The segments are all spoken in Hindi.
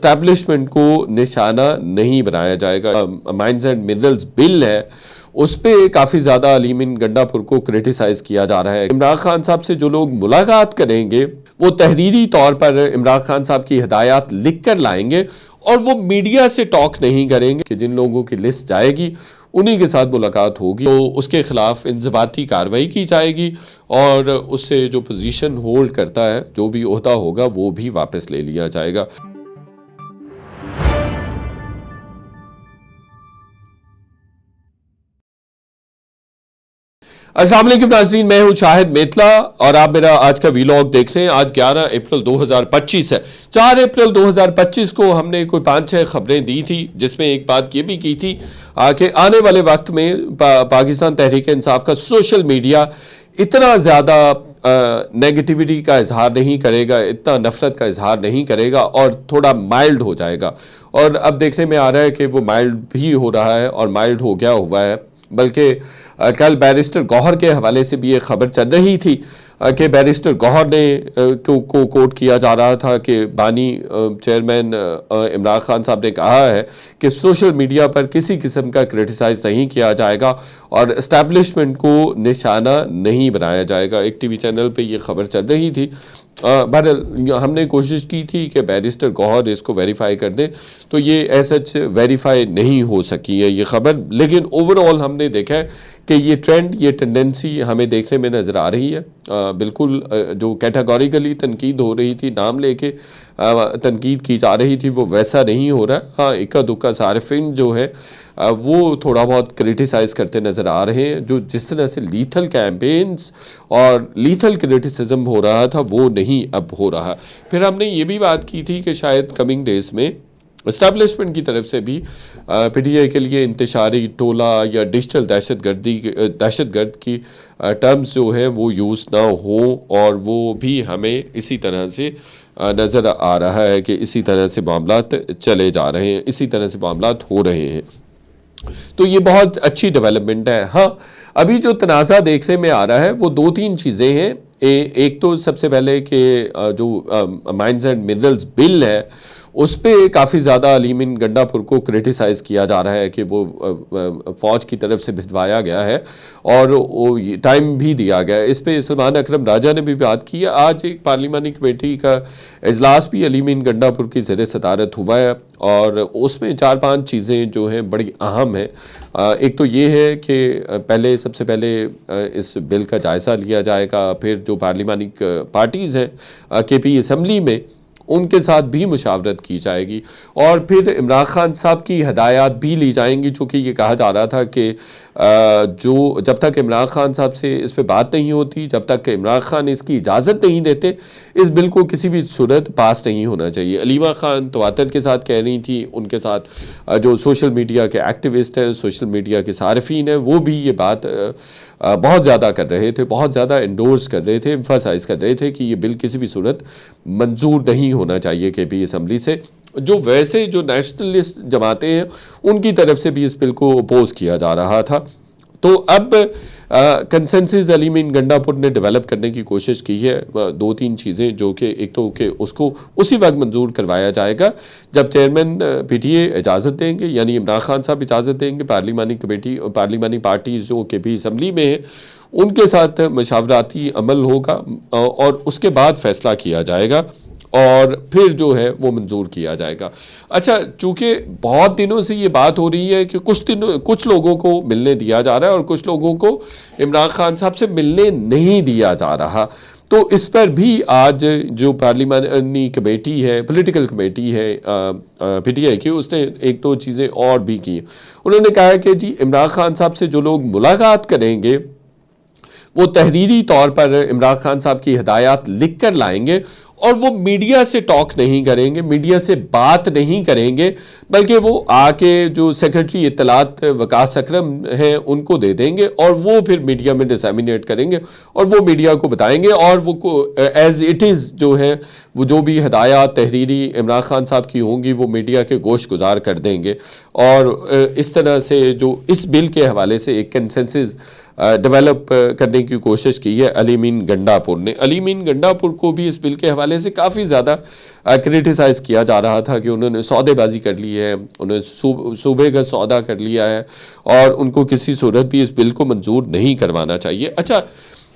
एस्टैब्लिशमेंट को निशाना नहीं बनाया जाएगा। माइंस एंड मिनरल्स बिल है, उस पर काफ़ी ज़्यादा अलीमीन गंडापुर को क्रिटिसाइज़ किया जा रहा है। इमरान खान साहब से जो लोग मुलाकात करेंगे वो तहरीरी तौर पर इमरान खान साहब की हिदायत लिख कर लाएंगे और वो मीडिया से टॉक नहीं करेंगे कि जिन लोगों की लिस्ट जाएगी उन्हीं के साथ मुलाकात होगी, तो उसके खिलाफ इंज़बाती कार्रवाई की जाएगी और उससे जो पोजीशन होल्ड करता है, जो भी ओहदा होगा, वो भी वापस ले लिया जाएगा। अस्सलाम वालेकुम नाज़रीन, मैं हूं शाहिद मेतला और आप मेरा आज का वीलॉग देख रहे हैं। आज 11 अप्रैल 2025 है। 4 अप्रैल 2025 को हमने कोई 5-6 खबरें दी थी, जिसमें एक बात ये भी की थी कि आने वाले वक्त में पाकिस्तान तहरीक इंसाफ का सोशल मीडिया इतना ज़्यादा नेगेटिविटी का इजहार नहीं करेगा, इतना नफरत का इजहार नहीं करेगा और थोड़ा माइल्ड हो जाएगा। और अब देखने में आ रहा है कि वो माइल्ड भी हो रहा है और माइल्ड हो गया हुआ है। बल्कि कल बैरिस्टर गौहर के हवाले से भी ये खबर चल रही थी कि बैरिस्टर गौहर ने को कोट किया जा रहा था कि बानी चेयरमैन इमरान खान साहब ने कहा है कि सोशल मीडिया पर किसी किस्म का क्रिटिसाइज़ नहीं किया जाएगा और इस्टेब्लिशमेंट को निशाना नहीं बनाया जाएगा। एक टीवी चैनल पे ये खबर चल रही थी। बहरहाल हमने कोशिश की थी कि बैरिस्टर गौहर इसको वेरीफाई कर दें, तो ये एसच वेरीफाई नहीं हो सकी है ये ख़बर। लेकिन ओवरऑल हमने देखा है कि ये ट्रेंड, ये टेंडेंसी हमें देखने में नज़र आ रही है। बिल्कुल जो कैटेगोरिकली तनकीद हो रही थी, नाम लेके तनकीद की जा रही थी, वो वैसा नहीं हो रहा। हाँ, इक्का दुक्का सारिफिन जो है वो थोड़ा बहुत क्रिटिसाइज़ करते नज़र आ रहे हैं। जो जिस तरह से लीथल कैंपेन्स और लीथल क्रिटिसिज्म हो रहा था, वो नहीं अब हो रहा। फिर हमने ये भी बात की थी कि शायद कमिंग डेज़ में इस्टेब्लिशमेंट की तरफ से भी पीटीआई के लिए इंतशारी टोला या डिजिटल दहशतगर्द की टर्म्स जो है वो यूज़ ना हो, और वो भी हमें इसी तरह से नज़र आ रहा है कि इसी तरह से मामलात चले जा रहे हैं, इसी तरह से मामलात हो रहे हैं। तो ये बहुत अच्छी डेवलपमेंट है। हाँ, अभी जो तनाज़ा देखने में आ रहा है वो 2-3 चीज़ें हैं। एक तो सबसे पहले कि जो माइंस एंड मिनरल्स बिल है, उस पर काफ़ी ज़्यादा अलीमीन गंडापुर को क्रिटिसाइज़ किया जा रहा है कि वो फ़ौज की तरफ से भिजवाया गया है और वो टाइम भी दिया गया है। इस पर सलमान अकरम राजा ने भी बात की है। आज एक पार्लिमानी कमेटी का इजलास भी अलीमीन गंडापुर की ज़ेर सदारत हुआ है और उसमें 4-5 चीज़ें जो हैं बड़ी अहम हैं। एक तो ये है कि सबसे पहले इस बिल का जायज़ा लिया जाएगा, फिर जो पार्लिमानी पार्टीज़ हैं केपी असम्बली में, उनके साथ भी मुशावरत की जाएगी और फिर इमरान खान साहब की हदायत भी ली जाएंगी। चूँकि ये कहा जा रहा था कि जो जब तक इमरान खान साहब से इस पे बात नहीं होती, जब तक इमरान खान इसकी इजाज़त नहीं देते, इस बिल को किसी भी सूरत पास नहीं होना चाहिए। अलीमा खान तवातर के साथ कह रही थी, उनके साथ जो सोशल मीडिया के एक्टिविस्ट हैं, सोशल मीडिया के सार्फिन हैं, वो भी ये बात बहुत ज़्यादा कर रहे थे, बहुत ज़्यादा इंडोर्स कर रहे थे, एम्फसाइज़ कर रहे थे कि ये बिल किसी भी सूरत मंजूर नहीं होना चाहिए केपी असम्बली से। जो वैसे जो नेशनलिस्ट जमातें हैं उनकी तरफ से भी इस बिल को अपोज किया जा रहा था। तो अब कंसेंसस अलीमीन गंडापुर ने डेवलप करने की कोशिश की है। 2-3 चीज़ें जो कि एक तो कि उसको उसी वक्त मंजूर करवाया जाएगा जब चेयरमैन पीटीए इजाज़त देंगे, यानी इमरान खान साहब इजाज़त देंगे। पार्लिमानी पार्टी जो के भी असम्बली में है उनके साथ मशावराती अमल होगा और उसके बाद फ़ैसला किया जाएगा और फिर जो है वो मंजूर किया जाएगा। अच्छा, चूँकि बहुत दिनों से ये बात हो रही है कि कुछ लोगों को मिलने दिया जा रहा है और कुछ लोगों को इमरान खान साहब से मिलने नहीं दिया जा रहा, तो इस पर भी आज जो पार्लिमानी कमेटी है, पॉलिटिकल कमेटी है पीटीआई की, उसने 1-2 चीज़ें और भी की। उन्होंने कहा है कि जी इमरान खान साहब से जो लोग मुलाकात करेंगे वो तहरीरी तौर पर इमरान खान साहब की हिदायत लिख कर लाएंगे और वो मीडिया से टॉक नहीं करेंगे, मीडिया से बात नहीं करेंगे, बल्कि वो आके जो सेक्रेटरी इत्तलात वकास अकरम हैं उनको दे देंगे और वो फिर मीडिया में डिसैमिनेट करेंगे और वो मीडिया को बताएंगे और वो एज़ इट इज़ जो है वो जो भी हदायत तहरीरी इमरान खान साहब की होंगी वो मीडिया के गोश गुजार कर देंगे। और इस तरह से जो इस बिल के हवाले से एक कंसेंसस डेवलप करने की कोशिश की है अली मीन गंडापुर ने। अली मीन गंडापुर को भी इस बिल के हवाले से काफ़ी ज़्यादा क्रिटिसाइज़ किया जा रहा था कि उन्होंने सौदेबाजी कर ली है, उन्होंने सूबे का सौदा कर लिया है और उनको किसी सूरत भी इस बिल को मंजूर नहीं करवाना चाहिए। अच्छा,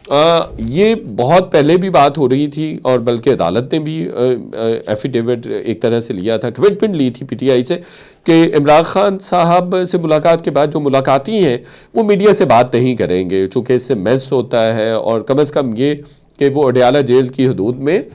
ये बहुत पहले भी बात हो रही थी और बल्कि अदालत ने भी एफिडेविट एक तरह से लिया था, कमिटमेंट ली थी पीटीआई से कि इमरान खान साहब से मुलाकात के बाद जो मुलाकाती हैं वो मीडिया से बात नहीं करेंगे, चूँकि इससे मैस होता है और कम अज़ कम ये कि वो अडयाला जेल की हदूद में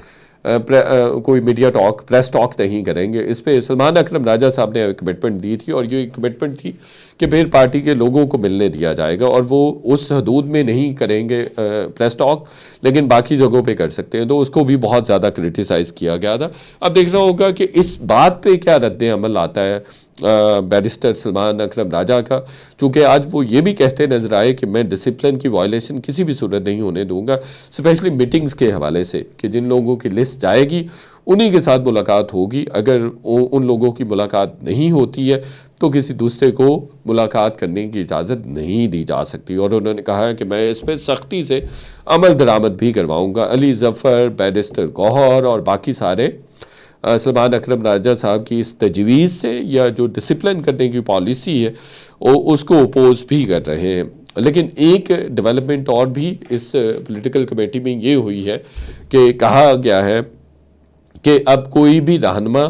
कोई मीडिया टॉक, प्रेस टॉक नहीं करेंगे। इस पे सलमान अकरम राजा साहब ने कमिटमेंट दी थी और ये कमिटमेंट थी कि फिर पार्टी के लोगों को मिलने दिया जाएगा और वो उस हदूद में नहीं करेंगे प्रेस टॉक, लेकिन बाकी जगहों पे कर सकते हैं। तो उसको भी बहुत ज़्यादा क्रिटिसाइज़ किया गया था। अब देखना होगा कि इस बात पे क्या रद्द अमल आता है बैरिस्टर सलमान अकरम राजा का, चूँकि आज वो ये भी कहते नजर आए कि मैं डिसिप्लिन की वायलेशन किसी भी सूरत नहीं होने दूंगा, स्पेशली मीटिंग्स के हवाले से कि जिन लोगों की लिस्ट जाएगी उन्हीं के साथ मुलाकात होगी। अगर उन लोगों की मुलाकात नहीं होती है तो किसी दूसरे को मुलाकात करने की इजाज़त नहीं दी जा सकती। और उन्होंने कहा है कि मैं इस पर सख्ती से अमल दरामद भी करवाऊँगा। अली ज़फ़र, बैरिस्टर गौहर और बाकी सारे सलमान अकरम राजा साहब की इस तजवीज़ से या जो डिसिप्लिन करने की पॉलिसी है उसको अपोज भी कर रहे हैं। लेकिन एक डेवलपमेंट और भी इस पॉलिटिकल कमेटी में ये हुई है कि कहा गया है कि अब कोई भी रहनुमा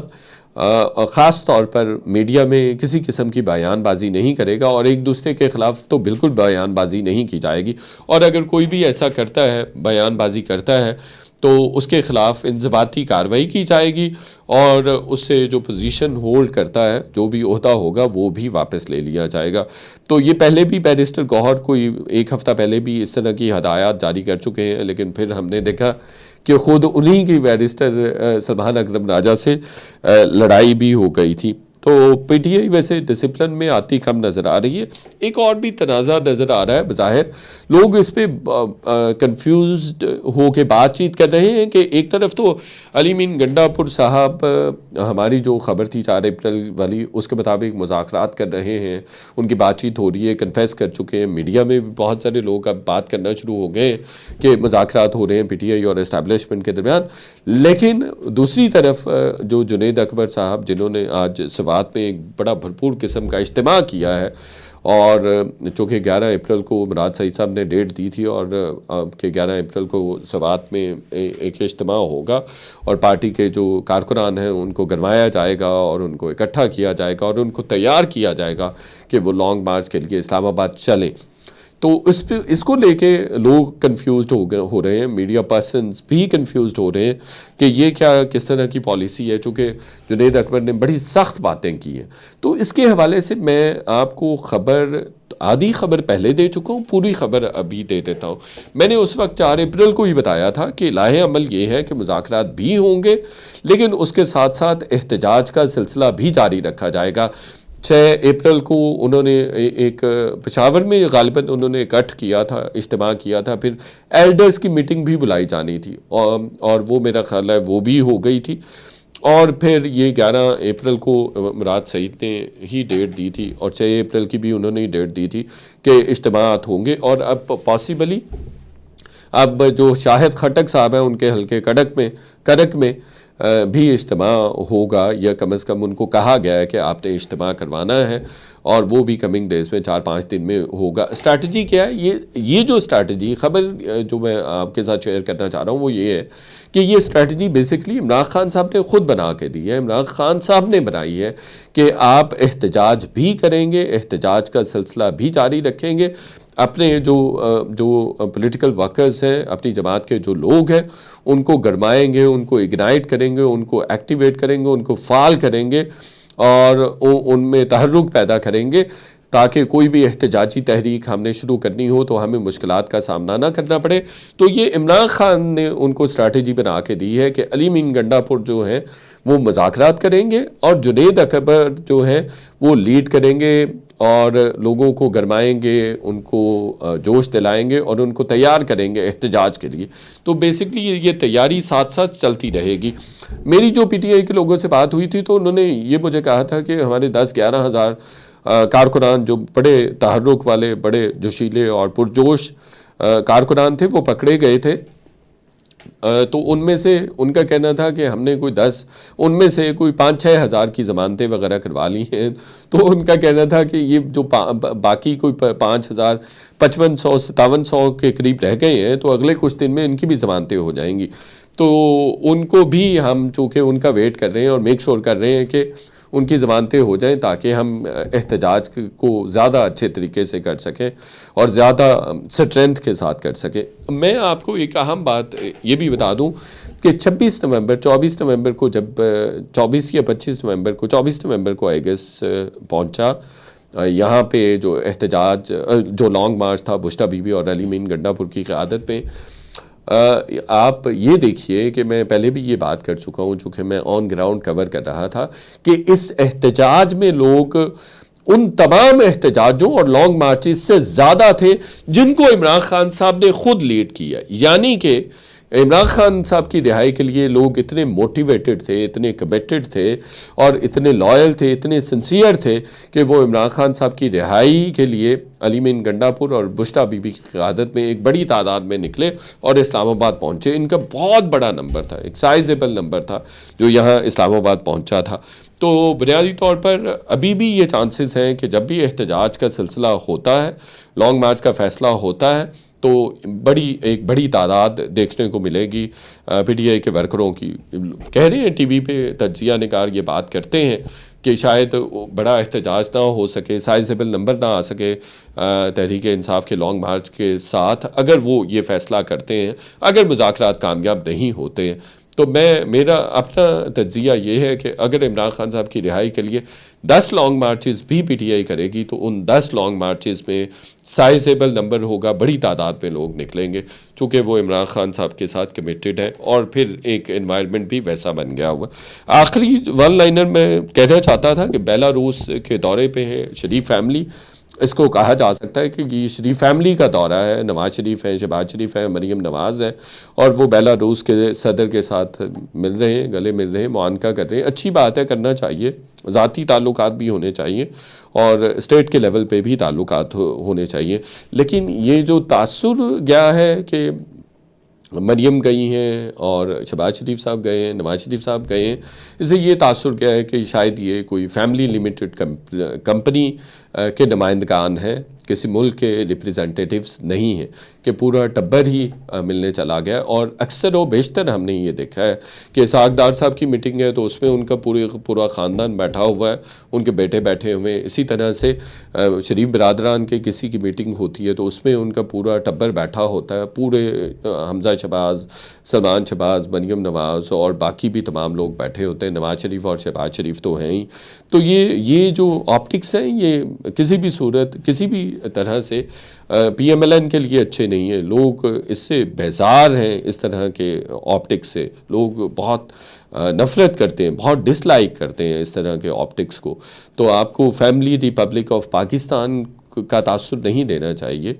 ख़ास तौर पर मीडिया में किसी किस्म की बयानबाजी नहीं करेगा और एक दूसरे के ख़िलाफ़ तो बिल्कुल बयानबाजी नहीं की जाएगी। और अगर कोई भी ऐसा करता है, बयानबाजी करता है, तो उसके ख़िलाफ़ इंज़बाती कार्रवाई की जाएगी और उससे जो पोजीशन होल्ड करता है, जो भी ओहदा होगा, वो भी वापस ले लिया जाएगा। तो ये पहले भी बैरिस्टर गौहर कोई एक हफ़्ता पहले भी इस तरह की हदायत जारी कर चुके हैं, लेकिन फिर हमने देखा कि ख़ुद उन्हीं की बैरिस्टर सलमान अकरम राजा से लड़ाई भी हो गई थी। तो पीटीआई वैसे डिसिप्लिन में आती कम नज़र आ रही है। एक और भी तनाज़ा नज़र आ रहा है, बज़ाहिर लोग इस पे कंफ्यूज्ड हो के बातचीत कर रहे हैं कि एक तरफ तो अली मीन गंडापुर साहब हमारी जो खबर थी 4 अप्रैल वाली उसके मुताबिक मुज़ाकरात कर रहे हैं, उनकी बातचीत हो रही है, कन्फेस कर चुके हैं। मीडिया में भी बहुत सारे लोग अब बात करना शुरू हो गए हैं कि मुज़ाकरात हो रहे हैं पीटीआई और इस्टेब्लिशमेंट के दरमियान। लेकिन दूसरी तरफ जो जुनैद अकबर साहब, जिन्होंने आज सवात में एक बड़ा भरपूर किस्म का इज्तिमा किया है और चूँकि 11 अप्रैल को मुराद सईद साहब ने डेट दी थी और कि 11 अप्रैल को सवात में एक इज्तिमा होगा और पार्टी के जो कारकुनान हैं उनको गरमाया जाएगा और उनको इकट्ठा किया जाएगा और उनको तैयार किया जाएगा कि वो लॉन्ग मार्च के लिए इस्लामाबाद चलें। तो इसको लेके लोग कंफ्यूज्ड हो रहे हैं, मीडिया पर्सन्स भी कंफ्यूज्ड हो रहे हैं कि ये क्या किस तरह की पॉलिसी है, चूँकि जुनैद अकबर ने बड़ी सख्त बातें की हैं। तो इसके हवाले से मैं आपको आधी खबर पहले दे चुका हूँ, पूरी खबर अभी दे देता हूँ। मैंने उस वक्त 4 अप्रैल को ही बताया था कि लाहे अमल ये है कि मुज़ाकरात भी होंगे, लेकिन उसके साथ साथ एहतजाज का सिलसिला भी जारी रखा जाएगा। 6 अप्रैल को उन्होंने एक पेशावर में गालिबन उन्होंने इकट्ठ किया था, इज्तिमा किया था, फिर एल्डर्स की मीटिंग भी बुलाई जानी थी और वो मेरा ख्याल है वो भी हो गई थी। और फिर ये 11 अप्रैल को मुराद सईद ने ही डेट दी थी और 6 अप्रैल की भी उन्होंने ही डेट दी थी कि इज्तिमात होंगे। और अब पॉसिबली अब जो शाहिद खटक साहब हैं उनके हल्के कड़क में भी इज्तिमा होगा, या कम अज़ कम उनको कहा गया है कि आपने इज्तिमा करवाना है और वो भी कमिंग डेज में 4-5 दिन में होगा। स्ट्रैटेजी क्या है? ये जो स्ट्रैटेजी खबर जो मैं आपके साथ शेयर करना चाह रहा हूँ वो ये है कि ये स्ट्रैटेजी बेसिकली इमरान खान साहब ने ख़ुद बना के दी है। इमरान खान साहब ने बनाई है कि आप एहतजाज भी करेंगे, एहतजाज का सिलसिला भी जारी रखेंगे, अपने जो पॉलिटिकल वर्कर्स हैं, अपनी जमात के जो लोग हैं उनको गरमाएंगे, उनको इग्नाइट करेंगे, उनको एक्टिवेट करेंगे, उनको फ़ाल करेंगे और उनमें तहर्रुक पैदा करेंगे ताकि कोई भी एहतजाजी तहरीक हमने शुरू करनी हो तो हमें मुश्किलात का सामना ना करना पड़े। तो ये इमरान खान ने उनको स्ट्रैटेजी बना के दी है कि अली मीन गंडापुर जो है वो मुज़ाकरात करेंगे और जुनैद अकबर जो है वो लीड करेंगे और लोगों को गरमाएंगे, उनको जोश दिलाएंगे और उनको तैयार करेंगे एहतजाज के लिए। तो बेसिकली ये तैयारी साथ साथ चलती रहेगी। मेरी जो पीटीआई के लोगों से बात हुई थी तो उन्होंने ये मुझे कहा था कि हमारे 10-11 हज़ार कारकुनान जो बड़े तहर्रुक वाले, बड़े जोशीले और पुरजोश कारकुनान थे, वो पकड़े गए थे। तो उनमें से उनका कहना था कि हमने कोई 10 उनमें से कोई 5-6 हज़ार की ज़मानतें वगैरह करवा ली हैं। तो उनका कहना था कि ये जो बाकी कोई 5,000 5500 5700 के करीब रह गए हैं, तो अगले कुछ दिन में इनकी भी ज़मानतें हो जाएंगी। तो उनको भी हम चूँकि उनका वेट कर रहे हैं और मेक श्योर कर रहे हैं कि उनकी ज़मानतें हो जाएं, ताकि हम एहतजाज को ज़्यादा अच्छे तरीके से कर सकें और ज़्यादा स्ट्रेंथ के साथ कर सकें। मैं आपको एक अहम बात ये भी बता दूं कि 24 नवंबर को जब 24 या 25 नवंबर को 24 नवंबर को आई गेस पहुंचा यहाँ पे जो एहतजाज जो लॉन्ग मार्च था बुश्ता बीबी और अली मीन गंडापुर की क़यादत में। आप ये देखिए कि मैं पहले भी ये बात कर चुका हूँ, चूँकि मैं ऑन ग्राउंड कवर कर रहा था कि इस एहतजाज में लोग उन तमाम एहतजाजों और लॉन्ग मार्चेस से ज़्यादा थे जिनको इमरान खान साहब ने खुद लीड किया। यानी कि इमरान खान साहब की रिहाई के लिए लोग इतने मोटिवेटेड थे, इतने कमिटेड थे और इतने लॉयल थे, इतने सिंसियर थे कि वो इमरान खान साहब की रिहाई के लिए अली मीन गंडापुर और बुश्ता बीबी की क़यादत में एक बड़ी तादाद में निकले और इस्लामाबाद पहुँचे। इनका बहुत बड़ा नंबर था, एक साइजेबल नंबर था जो यहाँ इस्लामाबाद पहुँचा था। तो बुनियादी तौर पर अभी भी ये चांसेस हैं कि जब भी एहतजाज का सिलसिला होता है, लॉन्ग मार्च का फ़ैसला होता है, तो एक बड़ी तादाद देखने को मिलेगी पीटीआई के वर्करों की। कह रहे हैं टीवी पे तज्जिया निगार ये बात करते हैं कि शायद बड़ा एहतजाज ना हो सके, साइजेबल नंबर ना आ सके तहरीक इंसाफ के लॉन्ग मार्च के साथ, अगर वो ये फ़ैसला करते हैं, अगर मुज़ाकरात कामयाब नहीं होते हैं। तो मेरा अपना तज्जिया ये है कि अगर इमरान खान साहब की रिहाई के लिए 10 लॉन्ग मार्चेस भी पीटीआई करेगी, तो उन 10 लॉन्ग मार्चेस में साइजेबल नंबर होगा, बड़ी तादाद में लोग निकलेंगे, चूँकि वो इमरान खान साहब के साथ कमिटेड है और फिर एक एनवायरनमेंट भी वैसा बन गया हुआ। आखिरी वन लाइनर में कहना चाहता था कि बेलारूस के दौरे पे है शरीफ फैमिली। इसको कहा जा सकता है कि ये शरीफ फैमिली का दौरा है। नवाज शरीफ है, शहबाज शरीफ है, मरीम नवाज़ है और वो बेलारूस के सदर के साथ मिल रहे हैं, गले मिल रहे हैं, मुआनका कर रहे हैं। अच्छी बात है, करना चाहिए। ज़ाती ताल्लुकात भी होने चाहिए और स्टेट के लेवल पे भी ताल्लुकात होने चाहिए। लेकिन ये जो तासुर गया है कि मरियम गई हैं और शहबाज शरीफ साहब गए हैं, नवाज शरीफ साहब गए हैं, इससे ये तासुर गया है कि शायद ये कोई फैमिली लिमिटेड कंपनी के नुमाइंदगान हैं, किसी मुल्क के रिप्रेजेंटेटिव्स नहीं हैं, कि पूरा टब्बर ही मिलने चला गया। और अक्सर व बेशतर हमने ये देखा है कि सागदार साहब की मीटिंग है तो उसमें उनका पूरा ख़ानदान बैठा हुआ है, उनके बेटे बैठे हुए हैं। इसी तरह से शरीफ बिरादरान के किसी की मीटिंग होती है तो उसमें उनका पूरा टब्बर बैठा होता है, पूरे हमजा शहबाज, सलमान शहबाज, मरियम नवाज़ और बाकी भी तमाम लोग बैठे होते हैं। नवाज शरीफ और शहबाज शरीफ तो हैं ही। तो ये जो ऑप्टिक्स हैं, ये किसी भी सूरत, किसी भी तरह से पीएमएलएन के लिए अच्छे नहीं है। लोग इससे बेजार हैं, इस तरह के ऑप्टिक्स से लोग बहुत नफ़रत करते हैं, बहुत डिसलाइक करते हैं इस तरह के ऑप्टिक्स को। तो आपको फैमिली रिपब्लिक ऑफ पाकिस्तान का तासुर नहीं देना चाहिए,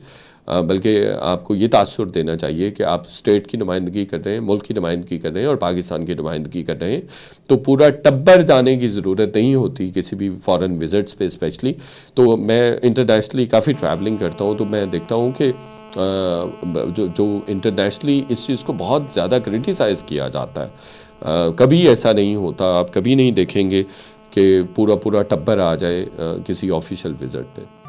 बल्कि आपको ये तासुर देना चाहिए कि आप स्टेट की नुमाइंदगी कर रहे हैं, मुल्क की नुमाइंदगी कर रहे हैं और पाकिस्तान की नुमाइंदगी कर रहे हैं। तो पूरा टब्बर जाने की ज़रूरत नहीं होती किसी भी फॉरेन विज़िट्स पे स्पेशली। तो मैं इंटरनेशनली काफ़ी ट्रैवलिंग करता हूँ, तो मैं देखता हूँ कि जो इंटरनेशनली इस चीज़ को बहुत ज़्यादा क्रिटिसाइज़ किया जाता है। कभी ऐसा नहीं होता, आप कभी नहीं देखेंगे कि पूरा टब्बर आ जाए किसी ऑफिशियल विज़िट पे।